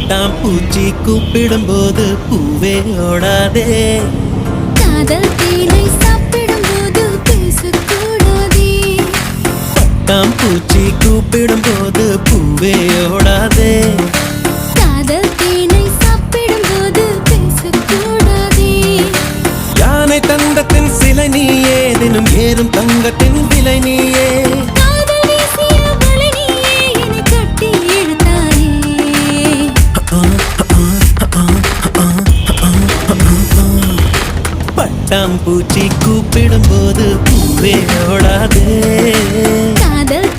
பட்டாம்பூச்சி கூப்பிடும் போது பூவே ஓடாதே. காதல் தேனை சாப்பிடும் போது பேசக்கூடாதே. பட்டாம்பூச்சி கூப்பிடும் போது பூவே ஓடாதே. காதல் தேனை சாப்பிடும் போது பேசக்கூடாதே. யானை தங்கத்தின் சிலை நீயே, தினம் ஏறும் தங்கத்தின் விலை நீயே. காதல் வீசிய வலை நீயே, என்னை கட்டி இழுத்தாயே. பட்டாம்பூச்சி கூப்பிடும் போது பூவே ஓடாதே. காதல்